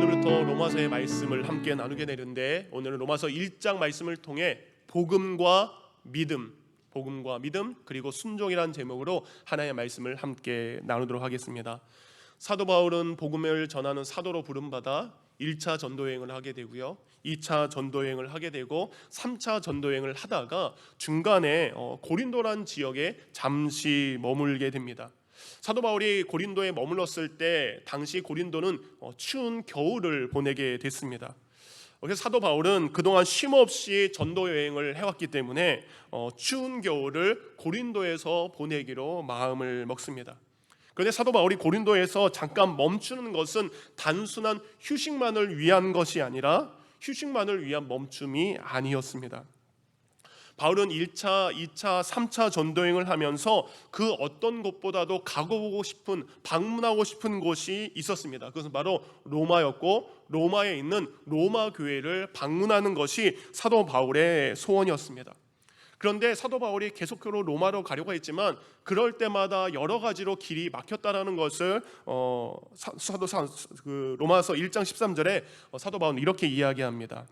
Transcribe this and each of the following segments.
오늘부터 로마서의 말씀을 함께 나누게 되는데, 오늘은 로마서 1장 말씀을 통해 복음과 믿음 그리고 순종이라는 제목으로 하나의 말씀을 함께 나누도록 하겠습니다. 사도 바울은 복음을 전하는 사도로 부름받아 1차 전도여행을 하게 되고요, 2차 전도여행을 하게 되고 3차 전도여행을 하다가 중간에 고린도란 지역에 잠시 머물게 됩니다. 사도 바울이 고린도에 머물렀을 때 당시 고린도는 추운 겨울을 보내게 됐습니다. 그래서 사도 바울은 그동안 쉼없이 전도 여행을 해왔기 때문에 추운 겨울을 고린도에서 보내기로 마음을 먹습니다. 그런데 사도 바울이 고린도에서 잠깐 멈추는 것은 단순한 휴식만을 위한 것이 아니라 휴식만을 위한 멈춤이 아니었습니다. 바울은 1차, 2차, 3차 전도여행을 하면서 그 어떤 곳보다도 가보고 싶은, 방문하고 싶은 곳이 있었습니다. 그것은 바로 로마였고, 로마에 있는 로마 교회를 방문하는 것이 사도 바울의 소원이었습니다. 그런데 사도 바울이 계속적으로 로마로 가려고 했지만 그럴 때마다 여러 가지로 길이 막혔다라는 것을 로마서 1장 13절에 사도 바울은 이렇게 이야기합니다.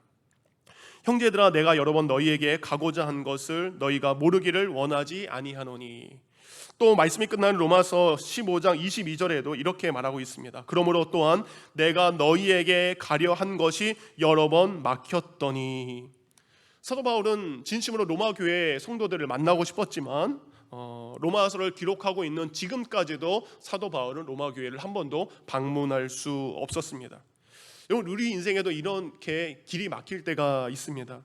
형제들아, 내가 여러 번 너희에게 가고자 한 것을 너희가 모르기를 원하지 아니하노니. 또 말씀이 끝나는 로마서 15장 22절에도 이렇게 말하고 있습니다. 그러므로 또한 내가 너희에게 가려 한 것이 여러 번 막혔더니. 사도 바울은 진심으로 로마 교회 성도들을 만나고 싶었지만 로마서를 기록하고 있는 지금까지도 사도 바울은 로마 교회를 한 번도 방문할 수 없었습니다. 여러분, 우리 인생에도 이렇게 길이 막힐 때가 있습니다.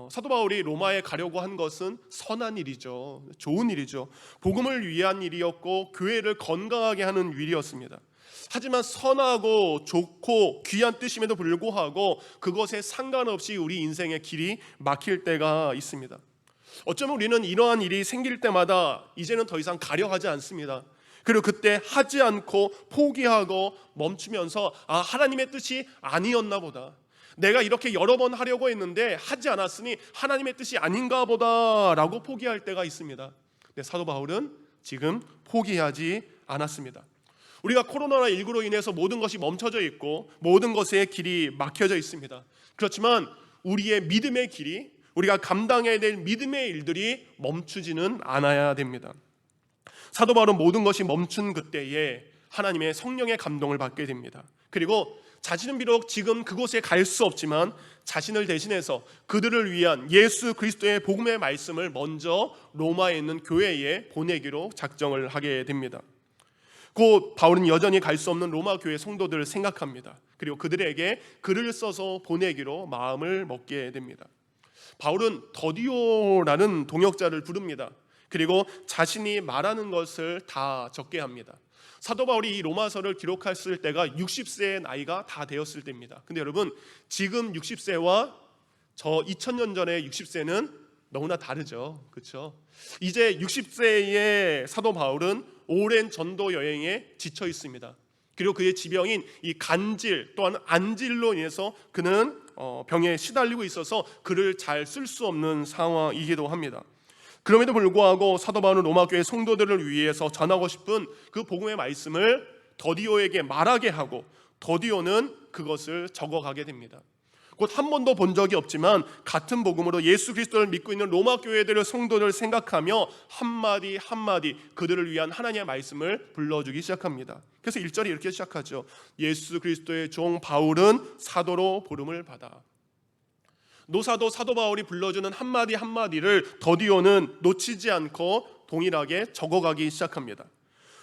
사도 바울이 로마에 가려고 한 것은 선한 일이죠. 좋은 일이죠. 복음을 위한 일이었고 교회를 건강하게 하는 일이었습니다. 하지만 선하고 좋고 귀한 뜻임에도 불구하고 그것에 상관없이 우리 인생의 길이 막힐 때가 있습니다. 어쩌면 우리는 이러한 일이 생길 때마다 이제는 더 이상 가려 하지 않습니다. 그리고 그때 하지 않고 포기하고 멈추면서 하나님의 뜻이 아니었나 보다, 내가 이렇게 여러 번 하려고 했는데 하지 않았으니 하나님의 뜻이 아닌가 보다 라고 포기할 때가 있습니다. 근데 사도 바울은 지금 포기하지 않았습니다. 우리가 코로나19로 인해서 모든 것이 멈춰져 있고 모든 것에 길이 막혀져 있습니다. 그렇지만 우리의 믿음의 길이, 우리가 감당해야 될 믿음의 일들이 멈추지는 않아야 됩니다. 사도 바울은 모든 것이 멈춘 그때에 하나님의 성령의 감동을 받게 됩니다. 그리고 자신은 비록 지금 그곳에 갈 수 없지만 자신을 대신해서 그들을 위한 예수 그리스도의 복음의 말씀을 먼저 로마에 있는 교회에 보내기로 작정을 하게 됩니다. 곧 바울은 여전히 갈 수 없는 로마 교회 성도들을 생각합니다. 그리고 그들에게 글을 써서 보내기로 마음을 먹게 됩니다. 바울은 더디오라는 동역자를 부릅니다. 그리고 자신이 말하는 것을 다 적게 합니다. 사도 바울이 이 로마서를 기록했을 때가 60세의 나이가 다 되었을 때입니다. 근데 여러분, 지금 60세와 저 2000년 전의 60세는 너무나 다르죠. 그렇죠? 이제 60세의 사도 바울은 오랜 전도 여행에 지쳐 있습니다. 그리고 그의 지병인 이 간질 또한 안질로 인해서 그는 병에 시달리고 있어서 글을 잘 쓸 수 없는 상황이기도 합니다. 그럼에도 불구하고 사도 바울은 로마 교회 성도들을 위해서 전하고 싶은 그 복음의 말씀을 더디오에게 말하게 하고 더디오는 그것을 적어가게 됩니다. 곧 한 번도 본 적이 없지만 같은 복음으로 예수 그리스도를 믿고 있는 로마 교회들의 성도들을 생각하며 한마디 한마디 그들을 위한 하나님의 말씀을 불러주기 시작합니다. 그래서 1절이 이렇게 시작하죠. 예수 그리스도의 종 바울은 사도로 부름을 받아. 노사도 사도 바울이 불러주는 한마디 한마디를 더디오는 놓치지 않고 동일하게 적어가기 시작합니다.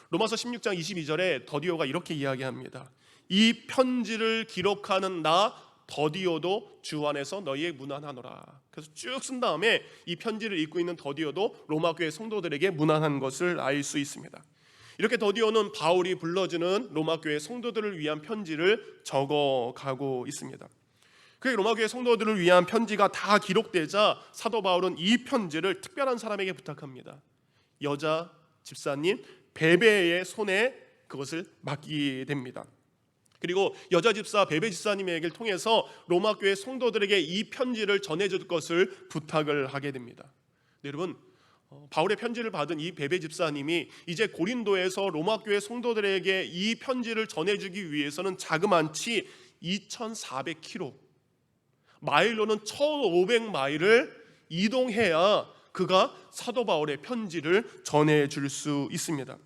로마서 16장 22절에 더디오가 이렇게 이야기합니다. 이 편지를 기록하는 나 더디오도 주 안에서 너희의 문안하노라. 그래서 쭉 쓴 다음에 이 편지를 읽고 있는 더디오도 로마 교회 성도들에게 문안한 것을 알 수 있습니다. 이렇게 더디오는 바울이 불러주는 로마 교회 성도들을 위한 편지를 적어가고 있습니다. 그 로마 교회 성도들을 위한 편지가 다 기록되자 사도 바울은 이 편지를 특별한 사람에게 부탁합니다. 여자 집사님 베베의 손에 그것을 맡기게 됩니다. 그리고 여자 집사 베베 집사님의 얘기를 통해서 로마 교회 성도들에게 이 편지를 전해줄 것을 부탁을 하게 됩니다. 네, 여러분, 바울의 편지를 받은 이 베베 집사님이 이제 고린도에서 로마 교회 성도들에게 이 편지를 전해주기 위해서는 자그만치 2400km, 마일로는 1500마일을 이동해야 그가 사도 바울의 편지를 전해줄 수 있습니다.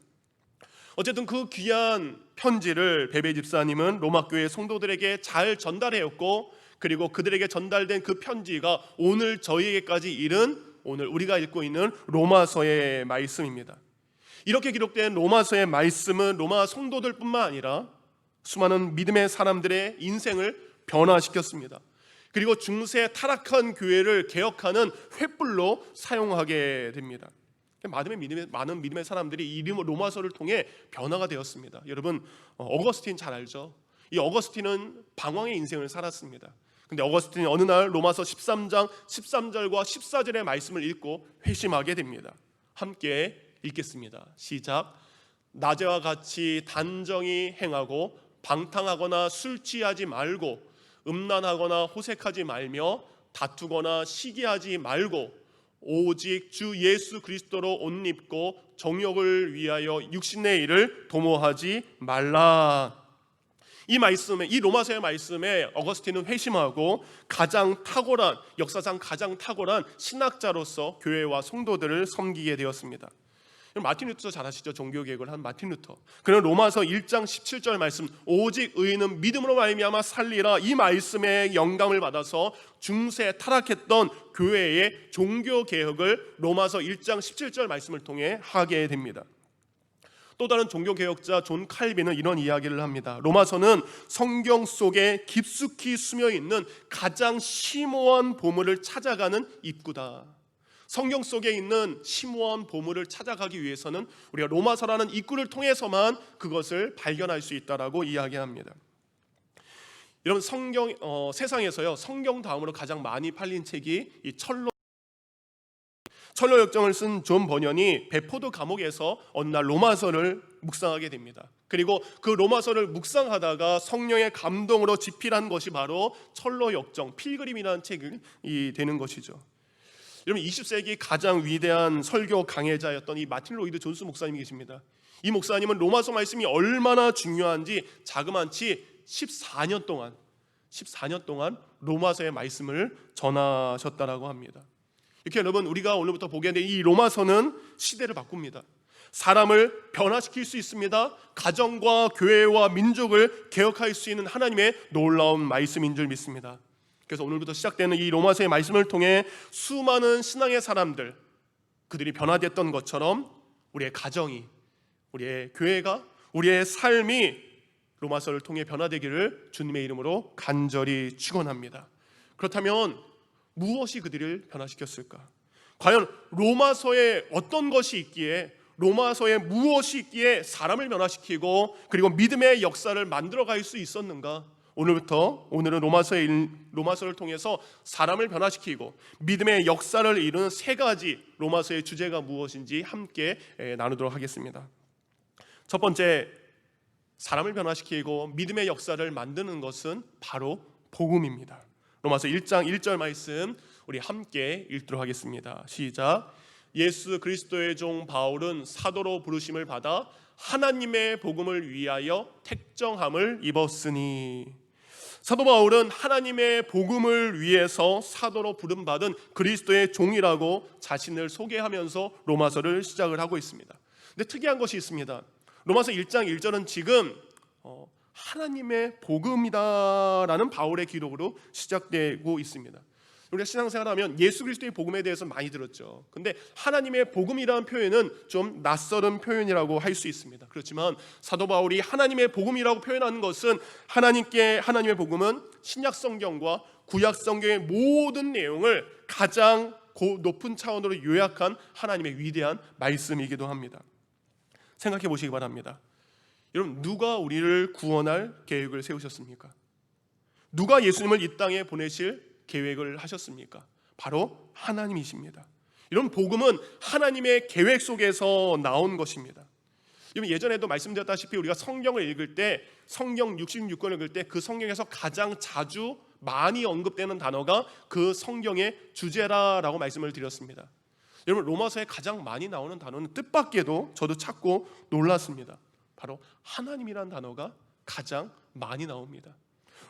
어쨌든 그 귀한 편지를 베베 집사님은 로마 교회 성도들에게 잘 전달해왔고, 그리고 그들에게 전달된 그 편지가 오늘 저희에게까지 이른, 오늘 우리가 읽고 있는 로마서의 말씀입니다. 이렇게 기록된 로마서의 말씀은 로마 성도들뿐만 아니라 수많은 믿음의 사람들의 인생을 변화시켰습니다. 그리고 중세 타락한 교회를 개혁하는 횃불로 사용하게 됩니다. 많은 믿음의 사람들이 이 로마서를 통해 변화가 되었습니다. 여러분, 어거스틴 잘 알죠? 이 어거스틴은 방황의 인생을 살았습니다. 근데 어거스틴이 어느 날 로마서 13장 13절과 14절의 말씀을 읽고 회심하게 됩니다. 함께 읽겠습니다. 시작. 낮에와 같이 단정히 행하고 방탕하거나 술 취하지 말고 음란하거나 호색하지 말며 다투거나 시기하지 말고 오직 주 예수 그리스도로 옷 입고 정욕을 위하여 육신의 일을 도모하지 말라. 이 말씀에, 이 로마서의 말씀에 어거스틴은 회심하고 역사상 가장 탁월한 신학자로서 교회와 성도들을 섬기게 되었습니다. 마틴 루터 잘 아시죠? 종교개혁을 한 마틴 루터. 그는 로마서 1장 17절 말씀, 오직 의인은 믿음으로 말미암아 살리라, 이 말씀에 영감을 받아서 중세 타락했던 교회의 종교개혁을 로마서 1장 17절 말씀을 통해 하게 됩니다. 또 다른 종교개혁자 존 칼빈은 이런 이야기를 합니다. 로마서는 성경 속에 깊숙이 숨어있는 가장 심오한 보물을 찾아가는 입구다. 성경 속에 있는 심오한 보물을 찾아가기 위해서는 우리가 로마서라는 입구를 통해서만 그것을 발견할 수 있다라고 이야기합니다. 여러분, 세상에서요, 성경 다음으로 가장 많이 팔린 책이 이 철로 역정을 쓴 존 버년이 베포드 감옥에서 어느 날 로마서를 묵상하게 됩니다. 그리고 그 로마서를 묵상하다가 성령의 감동으로 집필한 것이 바로 철로 역정, 필그림이라는 책이 되는 것이죠. 여러분, 20세기 가장 위대한 설교 강해자였던 이 마틴 로이드 존스 목사님이 계십니다. 이 목사님은 로마서 말씀이 얼마나 중요한지 자그마치 14년 동안 로마서의 말씀을 전하셨다라고 합니다. 이렇게 여러분, 우리가 오늘부터 보게 된 이 로마서는 시대를 바꿉니다. 사람을 변화시킬 수 있습니다. 가정과 교회와 민족을 개혁할 수 있는 하나님의 놀라운 말씀인 줄 믿습니다. 그래서 오늘부터 시작되는 이 로마서의 말씀을 통해 수많은 신앙의 사람들, 그들이 변화됐던 것처럼 우리의 가정이, 우리의 교회가, 우리의 삶이 로마서를 통해 변화되기를 주님의 이름으로 간절히 축원합니다. 그렇다면 무엇이 그들을 변화시켰을까? 과연 로마서에 어떤 것이 있기에, 로마서에 무엇이 있기에 사람을 변화시키고 그리고 믿음의 역사를 만들어갈 수 있었는가? 오늘은 로마서를 통해서 사람을 변화시키고 믿음의 역사를 이루는 세 가지 로마서의 주제가 무엇인지 함께 나누도록 하겠습니다. 첫 번째, 사람을 변화시키고 믿음의 역사를 만드는 것은 바로 복음입니다. 로마서 1장 1절 말씀 우리 함께 읽도록 하겠습니다. 시작. 예수 그리스도의 종 바울은 사도로 부르심을 받아 하나님의 복음을 위하여 택정함을 입었으니. 사도 바울은 하나님의 복음을 위해서 사도로 부름받은 그리스도의 종이라고 자신을 소개하면서 로마서를 시작을 하고 있습니다. 근데 특이한 것이 있습니다. 로마서 1장 1절은 지금 하나님의 복음이다라는 바울의 기록으로 시작되고 있습니다. 우리가 신앙생활하면 예수 그리스도의 복음에 대해서 많이 들었죠. 근데 하나님의 복음이라는 표현은 좀 낯설은 표현이라고 할 수 있습니다. 그렇지만 사도 바울이 하나님의 복음이라고 표현하는 것은 하나님의 복음은 신약 성경과 구약 성경의 모든 내용을 가장 높은 차원으로 요약한 하나님의 위대한 말씀이기도 합니다. 생각해 보시기 바랍니다. 여러분, 누가 우리를 구원할 계획을 세우셨습니까? 누가 예수님을 이 땅에 보내실 계획을 하셨습니까? 바로 하나님이십니다. 이런 복음은 하나님의 계획 속에서 나온 것입니다. 예전에도 말씀드렸다시피 우리가 성경을 읽을 때, 성경 66권을 읽을 때 그 성경에서 가장 자주 많이 언급되는 단어가 그 성경의 주제라라고 말씀을 드렸습니다. 여러분, 로마서에 가장 많이 나오는 단어는 뜻밖에도 저도 찾고 놀랐습니다. 바로 하나님이라는 단어가 가장 많이 나옵니다.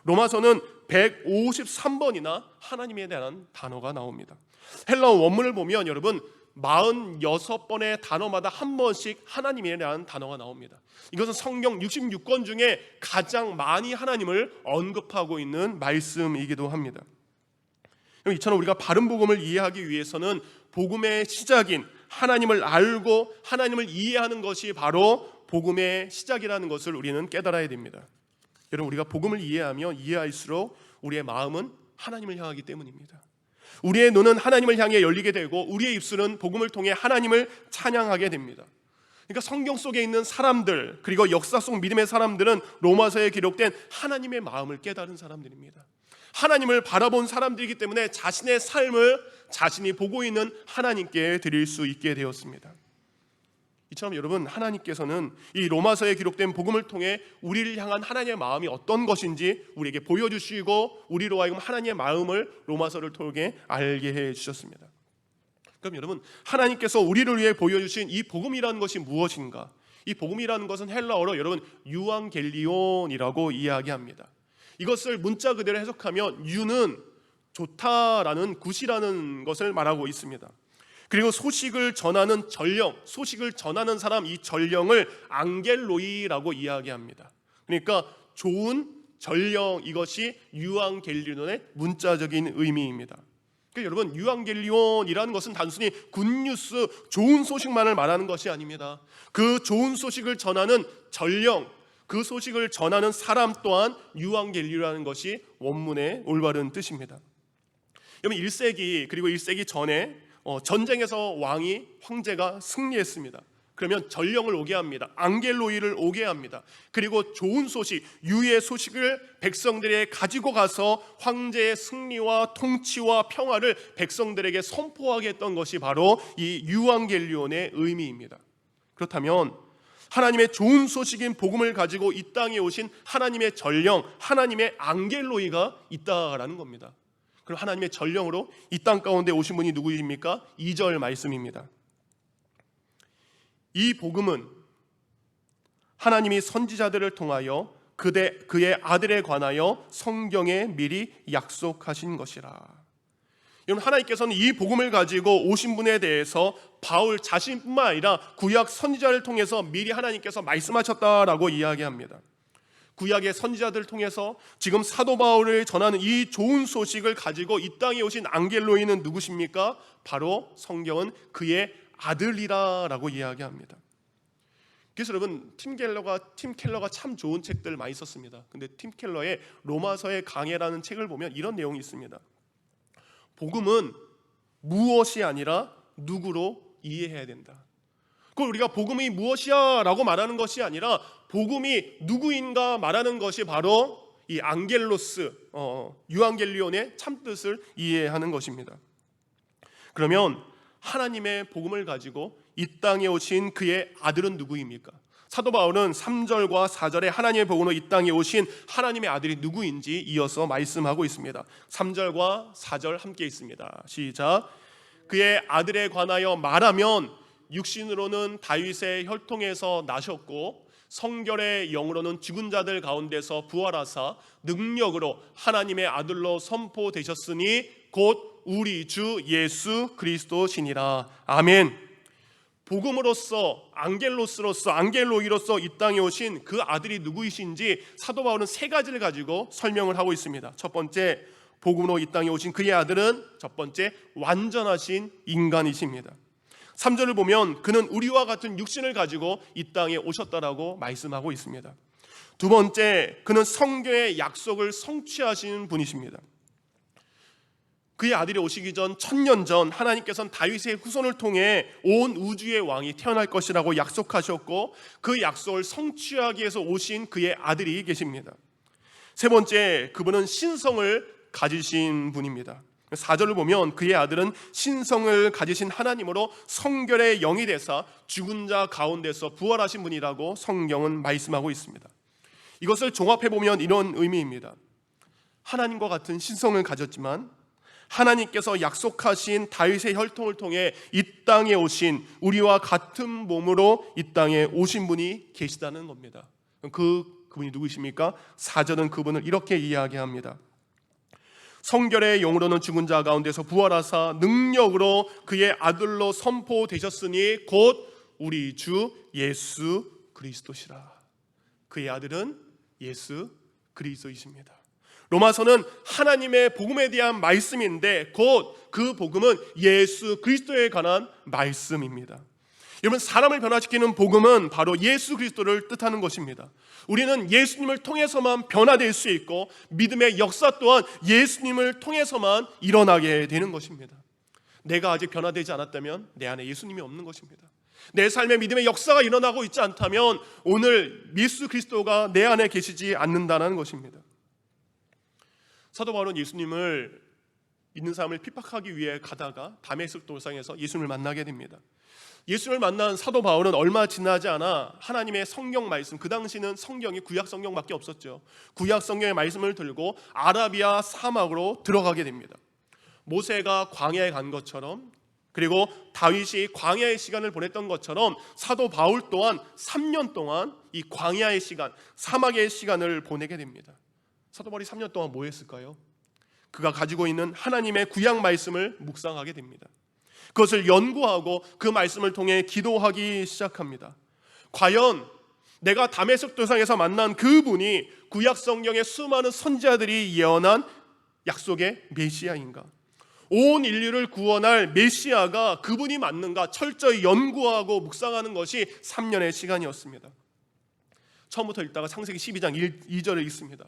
로마서는 153번이나 하나님에 대한 단어가 나옵니다. 헬라어 원문을 보면 여러분 46번의 단어마다 한 번씩 하나님에 대한 단어가 나옵니다. 이것은 성경 66권 중에 가장 많이 하나님을 언급하고 있는 말씀이기도 합니다. 이처럼 우리가 바른 복음을 이해하기 위해서는 복음의 시작인 하나님을 알고 하나님을 이해하는 것이 바로 복음의 시작이라는 것을 우리는 깨달아야 됩니다. 여러분, 우리가 복음을 이해하면 이해할수록 우리의 마음은 하나님을 향하기 때문입니다. 우리의 눈은 하나님을 향해 열리게 되고 우리의 입술은 복음을 통해 하나님을 찬양하게 됩니다. 그러니까 성경 속에 있는 사람들, 그리고 역사 속 믿음의 사람들은 로마서에 기록된 하나님의 마음을 깨달은 사람들입니다. 하나님을 바라본 사람들이기 때문에 자신의 삶을 자신이 보고 있는 하나님께 드릴 수 있게 되었습니다. 이처럼 여러분, 하나님께서는 이 로마서에 기록된 복음을 통해 우리를 향한 하나님의 마음이 어떤 것인지 우리에게 보여주시고 우리로 하여금 하나님의 마음을 로마서를 통해 알게 해주셨습니다. 그럼 여러분, 하나님께서 우리를 위해 보여주신 이 복음이라는 것이 무엇인가? 이 복음이라는 것은 헬라어로 여러분 유앙겔리온이라고 이야기합니다. 이것을 문자 그대로 해석하면 유는 좋다라는 굿이라는 것을 말하고 있습니다. 그리고 소식을 전하는 전령, 소식을 전하는 사람, 이 전령을 앙겔로이라고 이야기합니다. 그러니까 좋은 전령, 이것이 유앙겔리온의 문자적인 의미입니다. 그러니까 여러분, 유앙겔리온이라는 것은 단순히 굿뉴스, 좋은 소식만을 말하는 것이 아닙니다. 그 좋은 소식을 전하는 전령, 그 소식을 전하는 사람 또한 유앙겔리라는 것이 원문의 올바른 뜻입니다. 여러분, 1세기 그리고 1세기 전에 전쟁에서 황제가 승리했습니다. 그러면 전령을 오게 합니다. 앙겔로이를 오게 합니다. 그리고 좋은 소식, 유의 소식을 백성들에게 가지고 가서 황제의 승리와 통치와 평화를 백성들에게 선포하게 했던 것이 바로 이 유앙겔리온의 의미입니다. 그렇다면 하나님의 좋은 소식인 복음을 가지고 이 땅에 오신 하나님의 전령, 하나님의 앙겔로이가 있다라는 겁니다. 그럼 하나님의 전령으로 이 땅 가운데 오신 분이 누구입니까? 2절 말씀입니다. 이 복음은 하나님이 선지자들을 통하여 그의 아들에 관하여 성경에 미리 약속하신 것이라. 여러분, 하나님께서는 이 복음을 가지고 오신 분에 대해서 바울 자신뿐만 아니라 구약 선지자를 통해서 미리 하나님께서 말씀하셨다라고 이야기합니다. 구약의 선지자들을 통해서 지금 사도 바울을 전하는 이 좋은 소식을 가지고 이 땅에 오신 앙겔로이는 누구십니까? 바로 성경은 그의 아들이라고 이야기합니다. 그래서 여러분, 팀 켈러가 참 좋은 책들 많이 썼습니다. 근데 팀 켈러의 로마서의 강해라는 책을 보면 이런 내용이 있습니다. 복음은 무엇이 아니라 누구로 이해해야 된다. 그걸 우리가 복음이 무엇이야 라고 말하는 것이 아니라 복음이 누구인가 말하는 것이 바로 이 앙겔로스, 유앙겔리온의 참뜻을 이해하는 것입니다. 그러면 하나님의 복음을 가지고 이 땅에 오신 그의 아들은 누구입니까? 사도 바울은 3절과 4절에 하나님의 복음으로 이 땅에 오신 하나님의 아들이 누구인지 이어서 말씀하고 있습니다. 3절과 4절 함께 있습니다. 시작. 그의 아들에 관하여 말하면 육신으로는 다윗의 혈통에서 나셨고 성결의 영으로는 죽은 자들 가운데서 부활하사 능력으로 하나님의 아들로 선포되셨으니 곧 우리 주 예수 그리스도시니라. 아멘. 복음으로서 앙겔로스로서 앙겔로이로서 이 땅에 오신 그 아들이 누구이신지 사도 바울은 세 가지를 가지고 설명을 하고 있습니다. 첫 번째, 복음으로 이 땅에 오신 그의 아들은 첫 번째 완전하신 인간이십니다. 3절을 보면 그는 우리와 같은 육신을 가지고 이 땅에 오셨다라고 말씀하고 있습니다. 두 번째, 그는 성경의 약속을 성취하시는 분이십니다. 그의 아들이 오시기 전 1000년 전 하나님께서는 다윗의 후손을 통해 온 우주의 왕이 태어날 것이라고 약속하셨고 그 약속을 성취하기 위해서 오신 그의 아들이 계십니다. 세 번째, 그분은 신성을 가지신 분입니다. 4절을 보면 그의 아들은 신성을 가지신 하나님으로 성결의 영이 되사 죽은 자 가운데서 부활하신 분이라고 성경은 말씀하고 있습니다. 이것을 종합해보면 이런 의미입니다. 하나님과 같은 신성을 가졌지만 하나님께서 약속하신 다윗의 혈통을 통해 이 땅에 오신 우리와 같은 몸으로 이 땅에 오신 분이 계시다는 겁니다. 그 그분이 누구십니까? 4절은 그분을 이렇게 이야기합니다. 성결의 영으로는 죽은 자 가운데서 부활하사 능력으로 그의 아들로 선포되셨으니 곧 우리 주 예수 그리스도시라. 그의 아들은 예수 그리스도이십니다. 로마서는 하나님의 복음에 대한 말씀인데 곧 그 복음은 예수 그리스도에 관한 말씀입니다. 여러분, 사람을 변화시키는 복음은 바로 예수 그리스도를 뜻하는 것입니다. 우리는 예수님을 통해서만 변화될 수 있고 믿음의 역사 또한 예수님을 통해서만 일어나게 되는 것입니다. 내가 아직 변화되지 않았다면 내 안에 예수님이 없는 것입니다. 내 삶에 믿음의 역사가 일어나고 있지 않다면 오늘 예수 그리스도가 내 안에 계시지 않는다는 것입니다. 사도 바울은 예수님을 믿는 사람을 핍박하기 위해 가다가 다메섹 돌상에서 예수님을 만나게 됩니다. 예수님을 만난 사도 바울은 얼마 지나지 않아 하나님의 성경 말씀, 그 당시는 성경이 구약 성경밖에 없었죠. 구약 성경의 말씀을 들고 아라비아 사막으로 들어가게 됩니다. 모세가 광야에 간 것처럼, 그리고 다윗이 광야의 시간을 보냈던 것처럼 사도 바울 또한 3년 동안 이 광야의 시간, 사막의 시간을 보내게 됩니다. 사도 바울이 3년 동안 뭐 했을까요? 그가 가지고 있는 하나님의 구약 말씀을 묵상하게 됩니다. 그것을 연구하고 그 말씀을 통해 기도하기 시작합니다. 과연 내가 다메섹 도상에서 만난 그분이 구약 성경의 수많은 선지자들이 예언한 약속의 메시아인가? 온 인류를 구원할 메시아가 그분이 맞는가 철저히 연구하고 묵상하는 것이 3년의 시간이었습니다. 처음부터 읽다가 창세기 12장 2절을 읽습니다.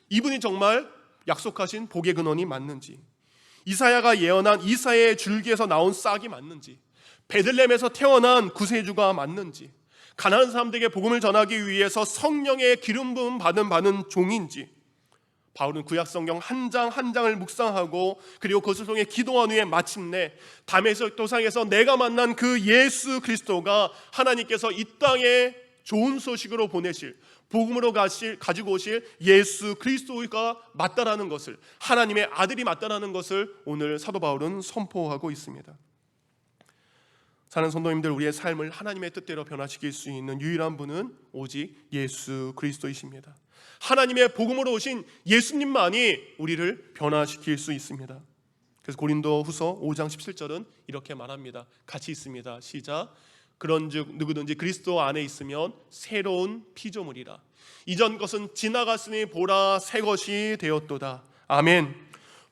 이분이 정말 약속하신 복의 근원이 맞는지, 이사야가 예언한 이사야의 줄기에서 나온 싹이 맞는지, 베들레헴에서 태어난 구세주가 맞는지, 가난한 사람들에게 복음을 전하기 위해서 성령의 기름 부음 받은 종인지, 바울은 구약 성경 한 장 한 장을 묵상하고 그리고 그것을 통해 기도한 후에 마침내 다메섹 도상에서 내가 만난 그 예수 그리스도가 하나님께서 이 땅에 좋은 소식으로 보내실, 복음으로 가지고 오실 예수 그리스도가 맞다라는 것을, 하나님의 아들이 맞다라는 것을 오늘 사도 바울은 선포하고 있습니다. 사는 성도님들, 우리의 삶을 하나님의 뜻대로 변화시킬 수 있는 유일한 분은 오직 예수 그리스도이십니다. 하나님의 복음으로 오신 예수님만이 우리를 변화시킬 수 있습니다. 그래서 고린도 후서 5장 17절은 이렇게 말합니다. 같이 있습니다. 시작. 그런즉 누구든지 그리스도 안에 있으면 새로운 피조물이라. 이전 것은 지나갔으니 보라 새 것이 되었도다. 아멘.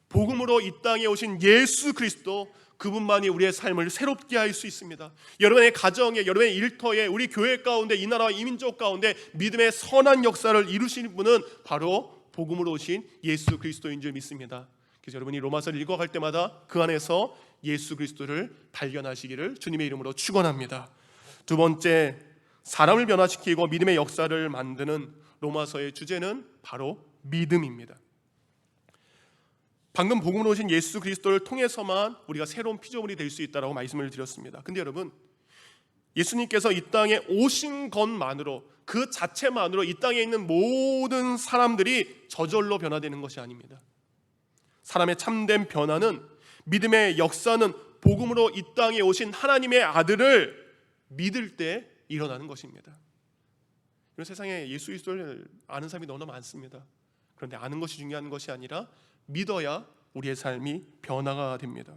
복음으로 이 땅에 오신 예수 그리스도, 그분만이 우리의 삶을 새롭게 할 수 있습니다. 여러분의 가정에, 여러분의 일터에, 우리 교회 가운데, 이 나라와 이 민족 가운데 믿음의 선한 역사를 이루시는 분은 바로 복음으로 오신 예수 그리스도인 줄 믿습니다. 그래서 여러분이 로마서를 읽어갈 때마다 그 안에서 예수 그리스도를 발견하시기를 주님의 이름으로 축원합니다. 두 번째, 사람을 변화시키고 믿음의 역사를 만드는 로마서의 주제는 바로 믿음입니다. 방금 복음으로 오신 예수 그리스도를 통해서만 우리가 새로운 피조물이 될 수 있다라고 말씀을 드렸습니다. 근데 여러분, 예수님께서 이 땅에 오신 것만으로, 그 자체만으로 이 땅에 있는 모든 사람들이 저절로 변화되는 것이 아닙니다. 사람의 참된 변화는, 믿음의 역사는 복음으로 이 땅에 오신 하나님의 아들을 믿을 때 일어나는 것입니다. 이런 세상에 예수 그리스도를 아는 사람이 너무나 많습니다. 그런데 아는 것이 중요한 것이 아니라 믿어야 우리의 삶이 변화가 됩니다.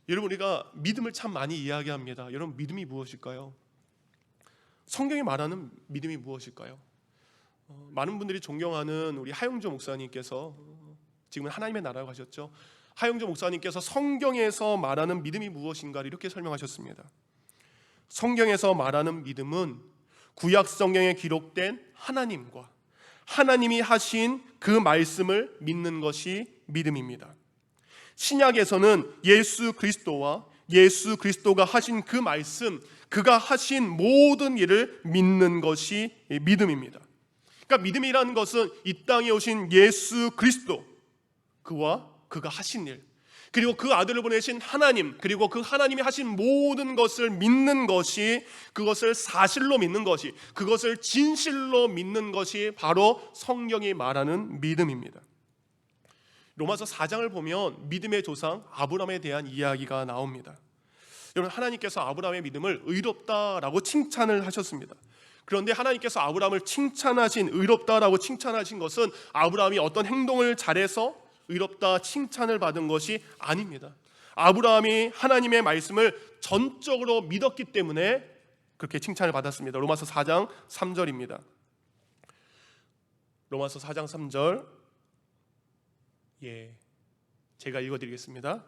여러분, 우리가 믿음을 참 많이 이야기합니다. 여러분, 믿음이 무엇일까요? 성경이 말하는 믿음이 무엇일까요? 많은 분들이 존경하는 우리 하용조 목사님께서, 지금은 하나님의 나라로 가셨죠. 하용조 목사님께서 성경에서 말하는 믿음이 무엇인가를 이렇게 설명하셨습니다. 성경에서 말하는 믿음은 구약 성경에 기록된 하나님과 하나님이 하신 그 말씀을 믿는 것이 믿음입니다. 신약에서는 예수 그리스도와 예수 그리스도가 하신 그 말씀, 그가 하신 모든 일을 믿는 것이 믿음입니다. 그러니까 믿음이라는 것은 이 땅에 오신 예수 그리스도, 그가 하신 일, 그리고 그 아들을 보내신 하나님, 그리고 그 하나님이 하신 모든 것을 믿는 것이, 그것을 사실로 믿는 것이, 그것을 진실로 믿는 것이 바로 성경이 말하는 믿음입니다. 로마서 4장을 보면 믿음의 조상 아브라함에 대한 이야기가 나옵니다. 여러분, 하나님께서 아브라함의 믿음을 의롭다라고 칭찬을 하셨습니다. 그런데 하나님께서 아브라함을 칭찬하신, 의롭다라고 칭찬하신 것은 아브라함이 어떤 행동을 잘해서 의롭다 칭찬을 받은 것이 아닙니다. 아브라함이 하나님의 말씀을 전적으로 믿었기 때문에 그렇게 칭찬을 받았습니다. 로마서 4장 3절입니다. 로마서 4장 3절, 제가 읽어드리겠습니다.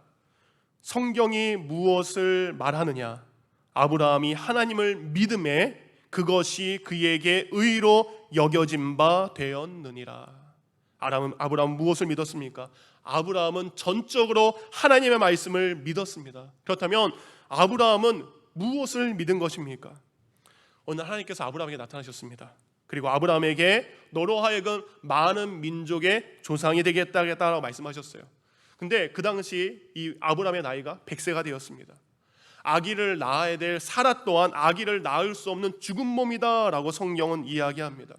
성경이 무엇을 말하느냐? 아브라함이 하나님을 믿음에 그것이 그에게 의로 여겨진 바 되었느니라. 아브라함은 무엇을 믿었습니까? 아브라함은 전적으로 하나님의 말씀을 믿었습니다. 그렇다면 아브라함은 무엇을 믿은 것입니까? 오늘 하나님께서 아브라함에게 나타나셨습니다. 그리고 아브라함에게 너로 하여금 많은 민족의 조상이 되겠다라고 말씀하셨어요. 근데 그 당시 이 아브라함의 나이가 100세가 되었습니다. 아기를 낳아야 될 사라 또한 아기를 낳을 수 없는 죽은 몸이다라고 성경은 이야기합니다.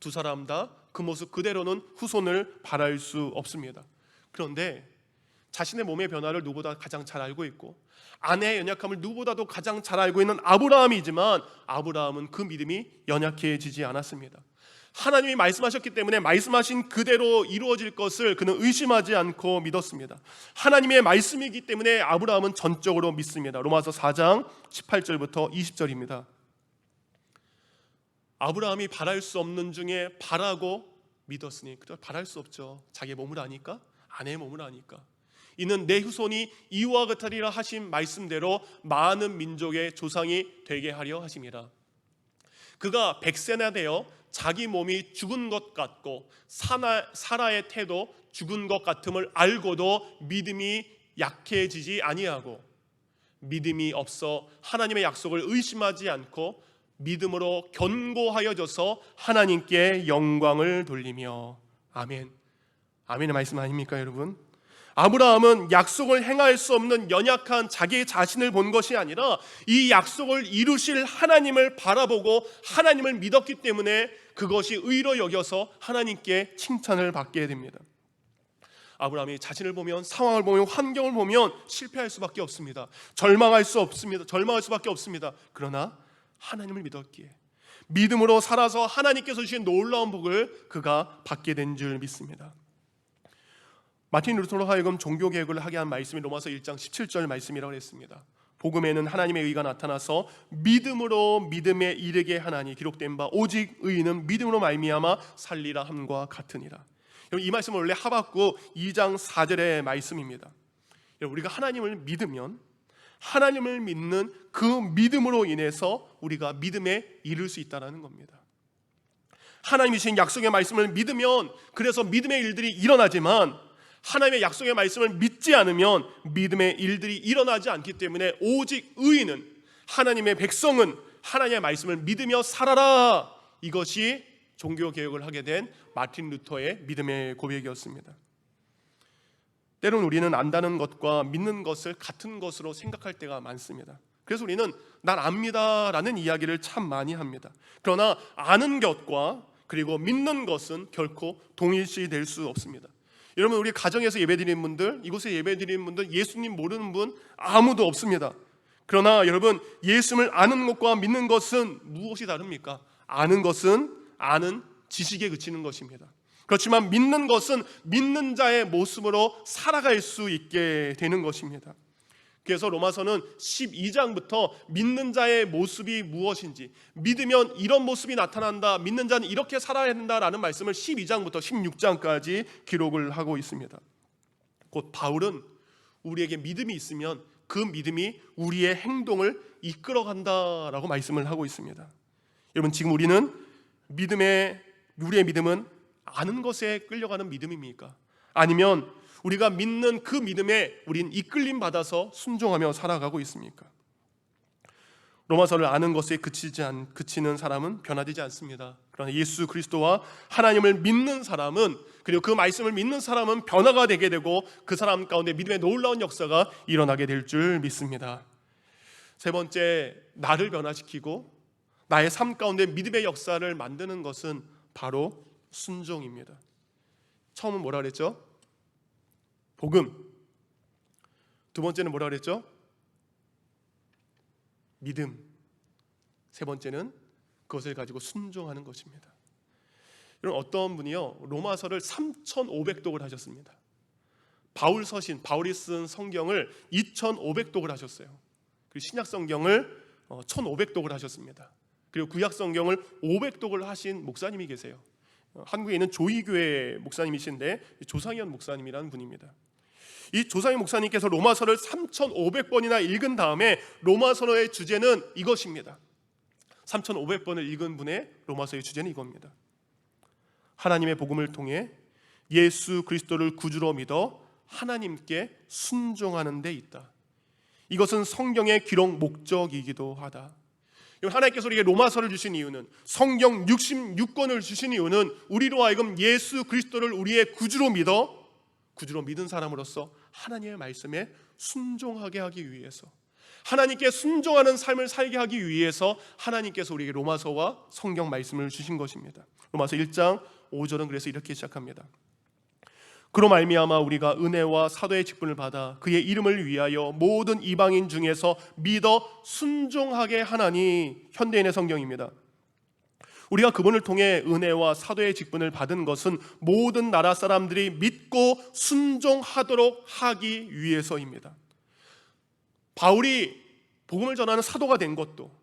두 사람 다 그 모습 그대로는 후손을 바랄 수 없습니다. 그런데 자신의 몸의 변화를 누구보다 가장 잘 알고 있고 아내의 연약함을 누구보다도 가장 잘 알고 있는 아브라함이지만 아브라함은 그 믿음이 연약해지지 않았습니다. 하나님이 말씀하셨기 때문에 말씀하신 그대로 이루어질 것을 그는 의심하지 않고 믿었습니다. 하나님의 말씀이기 때문에 아브라함은 전적으로 믿습니다. 로마서 4장 18절부터 20절입니다. 아브라함이 바랄 수 없는 중에 바라고 믿었으니, 바랄 수 없죠. 자기의 몸을 아니까, 아내의 몸을 아니까. 이는 내 후손이 이와 같으리라 하신 말씀대로 많은 민족의 조상이 되게 하려 하심이라. 그가 100세나 되어 자기 몸이 죽은 것 같고 사라의 태도 죽은 것 같음을 알고도 믿음이 약해지지 아니하고 믿음이 없어 하나님의 약속을 의심하지 않고 믿음으로 견고하여져서 하나님께 영광을 돌리며. 아멘. 아멘의 말씀 아닙니까 여러분? 아브라함은 약속을 행할 수 없는 연약한 자기 자신을 본 것이 아니라 이 약속을 이루실 하나님을 바라보고 하나님을 믿었기 때문에 그것이 의로 여겨서 하나님께 칭찬을 받게 됩니다. 아브라함이 자신을 보면, 상황을 보면, 환경을 보면 실패할 수밖에 없습니다. 절망할 수밖에 없습니다. 그러나 하나님을 믿었기에 믿음으로 살아서 하나님께서 주신 놀라운 복을 그가 받게 된 줄 믿습니다. 마틴 루터로 하여금 종교개혁을 하게 한 말씀이 로마서 1장 17절 말씀이라고 했습니다. 복음에는 하나님의 의가 나타나서 믿음으로 믿음에 이르게 하나니 기록된 바 오직 의인은 믿음으로 말미암아 살리라 함과 같으니라. 이 말씀은 원래 하박국 2장 4절의 말씀입니다. 우리가 하나님을 믿으면 하나님을 믿는 그 믿음으로 인해서 우리가 믿음에 이를 수 있다는 겁니다. 하나님이 주신 약속의 말씀을 믿으면 그래서 믿음의 일들이 일어나지만 하나님의 약속의 말씀을 믿지 않으면 믿음의 일들이 일어나지 않기 때문에 오직 의인은, 하나님의 백성은 하나님의 말씀을 믿으며 살아라. 이것이 종교개혁을 하게 된 마틴 루터의 믿음의 고백이었습니다. 때로는 우리는 안다는 것과 믿는 것을 같은 것으로 생각할 때가 많습니다. 그래서 우리는 난 압니다 라는 이야기를 참 많이 합니다. 그러나 아는 것과 그리고 믿는 것은 결코 동일시 될 수 없습니다. 여러분, 우리 가정에서 예배드리는 분들, 이곳에 예배드리는 분들, 예수님 모르는 분 아무도 없습니다. 그러나 여러분, 예수님을 아는 것과 믿는 것은 무엇이 다릅니까? 아는 것은 아는 지식에 그치는 것입니다. 그렇지만 믿는 것은 믿는 자의 모습으로 살아갈 수 있게 되는 것입니다. 그래서 로마서는 12장부터 믿는 자의 모습이 무엇인지, 믿으면 이런 모습이 나타난다, 믿는 자는 이렇게 살아야 된다라는 말씀을 12장부터 16장까지 기록을 하고 있습니다. 곧 바울은 우리에게 믿음이 있으면 그 믿음이 우리의 행동을 이끌어간다라고 말씀을 하고 있습니다. 여러분, 지금 우리의 믿음은 아는 것에 끌려가는 믿음입니까? 아니면 우리가 믿는 그 믿음에 우린 이끌림 받아서 순종하며 살아가고 있습니까? 로마서를 아는 것에 그치는 사람은 변화되지 않습니다. 그러나 예수 그리스도와 하나님을 믿는 사람은, 그리고 그 말씀을 믿는 사람은 변화가 되게 되고 그 사람 가운데 믿음의 놀라운 역사가 일어나게 될 줄 믿습니다. 세 번째, 나를 변화시키고 나의 삶 가운데 믿음의 역사를 만드는 것은 바로 순종입니다. 처음은 뭐라 그랬죠? 복음. 두 번째는 뭐라 그랬죠? 믿음. 세 번째는 그것을 가지고 순종하는 것입니다. 여러분, 어떤 분이요 로마서를 3,500독을 하셨습니다. 바울이 쓴 성경을 2,500독을 하셨어요. 그리고 신약 성경을 1,500독을 하셨습니다. 그리고 구약 성경을 500독을 하신 목사님이 계세요. 한국에 있는 조이교회 목사님이신데 조상현 목사님이라는 분입니다. 이 조상현 목사님께서 로마서를 3,500번이나 읽은 다음에 로마서의 주제는 이것입니다. 3,500번을 읽은 분의 로마서의 주제는 이겁니다. 하나님의 복음을 통해 예수 그리스도를 구주로 믿어 하나님께 순종하는 데 있다. 이것은 성경의 기록 목적이기도 하다. 하나님께서 우리에게 로마서를 주신 이유는, 성경 66권을 주신 이유는 우리로 하여금 예수 그리스도를 우리의 구주로 믿은 사람으로서 하나님의 말씀에 순종하게 하기 위해서, 하나님께 순종하는 삶을 살게 하기 위해서 하나님께서 우리에게 로마서와 성경 말씀을 주신 것입니다. 로마서 1장 5절은 그래서 이렇게 시작합니다. 그로 말미암아 우리가 은혜와 사도의 직분을 받아 그의 이름을 위하여 모든 이방인 중에서 믿어 순종하게 하나니. 현대인의 성경입니다. 우리가 그분을 통해 은혜와 사도의 직분을 받은 것은 모든 나라 사람들이 믿고 순종하도록 하기 위해서입니다. 바울이 복음을 전하는 사도가 된 것도,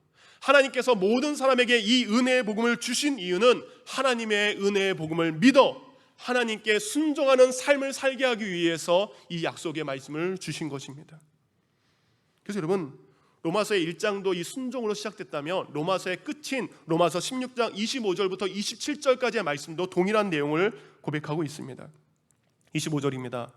하나님께서 모든 사람에게 이 은혜의 복음을 주신 이유는 하나님의 은혜의 복음을 믿어 하나님께 순종하는 삶을 살게 하기 위해서 이 약속의 말씀을 주신 것입니다. 그래서 여러분, 로마서의 1장도 이 순종으로 시작됐다면 로마서의 끝인 로마서 16장 25절부터 27절까지의 말씀도 동일한 내용을 고백하고 있습니다. 25절입니다.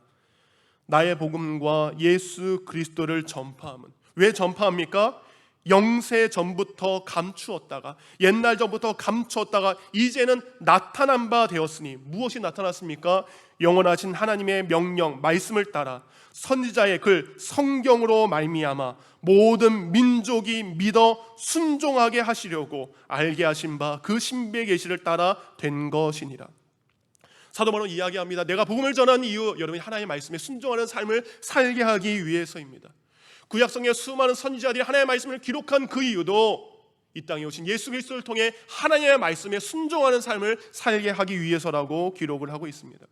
나의 복음과 예수 그리스도를 전파함은, 왜 전파합니까? 영세 전부터 감추었다가, 옛날 전부터 감추었다가 이제는 나타난 바 되었으니. 무엇이 나타났습니까? 영원하신 하나님의 명령 말씀을 따라 선지자의 글 성경으로 말미암아 모든 민족이 믿어 순종하게 하시려고 알게 하신 바 그 신비의 계시를 따라 된 것이니라. 사도 바울은 이야기합니다. 내가 복음을 전하는 이유, 여러분이 하나님의 말씀에 순종하는 삶을 살게 하기 위해서입니다. 구약성의 수많은 선지자들이 하나님의 말씀을 기록한 그 이유도 이 땅에 오신 예수 그리스도를 통해 하나님의 말씀에 순종하는 삶을 살게 하기 위해서라고 기록을 하고 있습니다.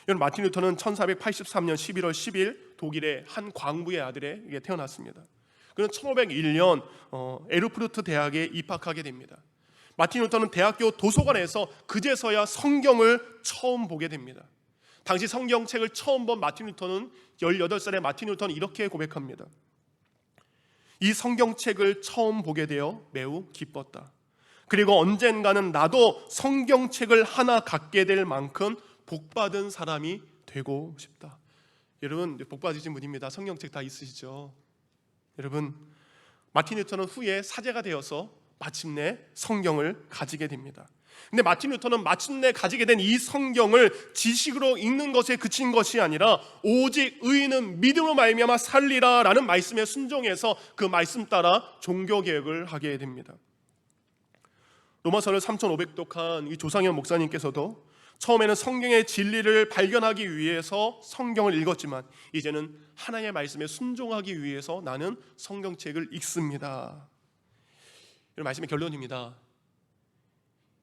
여러분, 마틴 루터는 1483년 11월 10일 독일의 한 광부의 아들에게 태어났습니다. 그는 1501년 에르푸르트 대학에 입학하게 됩니다. 마틴 루터는 대학교 도서관에서 그제서야 성경을 처음 보게 됩니다. 당시 성경책을 처음 본 마틴 루터는 18살의 마틴 루터는 이렇게 고백합니다. 이 성경책을 처음 보게 되어 매우 기뻤다. 그리고 언젠가는 나도 성경책을 하나 갖게 될 만큼 복받은 사람이 되고 싶다. 여러분, 복받으신 분입니다. 성경책 다 있으시죠? 여러분, 마틴 루터는 후에 사제가 되어서 마침내 성경을 가지게 됩니다. 근데 마틴 루터는 마침내 가지게 된 이 성경을 지식으로 읽는 것에 그친 것이 아니라 오직 의인은 믿음으로 말미암아 살리라 라는 말씀에 순종해서 그 말씀 따라 종교개혁을 하게 됩니다. 로마서를 3,500독한 이 조상현 목사님께서도 처음에는 성경의 진리를 발견하기 위해서 성경을 읽었지만 이제는 하나님의 말씀에 순종하기 위해서 나는 성경책을 읽습니다. 이 말씀의 결론입니다.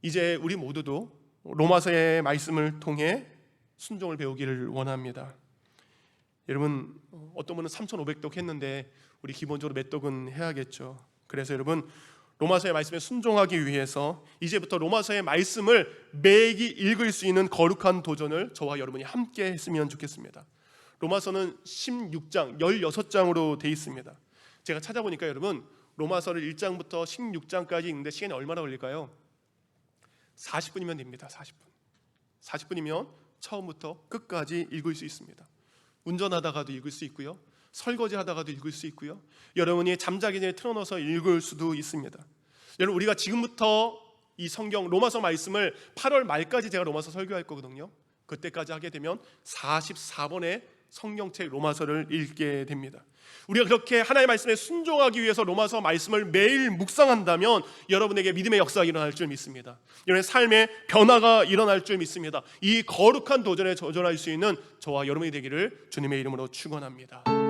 이제 우리 모두도 로마서의 말씀을 통해 순종을 배우기를 원합니다. 여러분, 어떤 분은 3,500독 했는데 우리 기본적으로 몇 독은 해야겠죠. 그래서 여러분, 로마서의 말씀에 순종하기 위해서 이제부터 로마서의 말씀을 매기 읽을 수 있는 거룩한 도전을 저와 여러분이 함께 했으면 좋겠습니다. 로마서는 16장, 16장으로 되어 있습니다. 제가 찾아보니까 여러분, 로마서를 1장부터 16장까지 읽는데 시간이 얼마나 걸릴까요? 40분이면 됩니다. 40분이면 처음부터 끝까지 읽을 수 있습니다. 운전하다가도 읽을 수 있고요, 설거지하다가도 읽을 수 있고요, 여러분이 잠자기 전에 틀어놓아서 읽을 수도 있습니다. 여러분, 우리가 지금부터 이 성경 로마서 말씀을 8월 말까지 제가 로마서 설교할 거거든요. 그때까지 하게 되면 44번의 성경책 로마서를 읽게 됩니다. 우리가 그렇게 하나님의 말씀에 순종하기 위해서 로마서 말씀을 매일 묵상한다면 여러분에게 믿음의 역사가 일어날 줄 믿습니다. 여러분의 삶의 변화가 일어날 줄 믿습니다. 이 거룩한 도전에 도전할 수 있는 저와 여러분이 되기를 주님의 이름으로 축원합니다.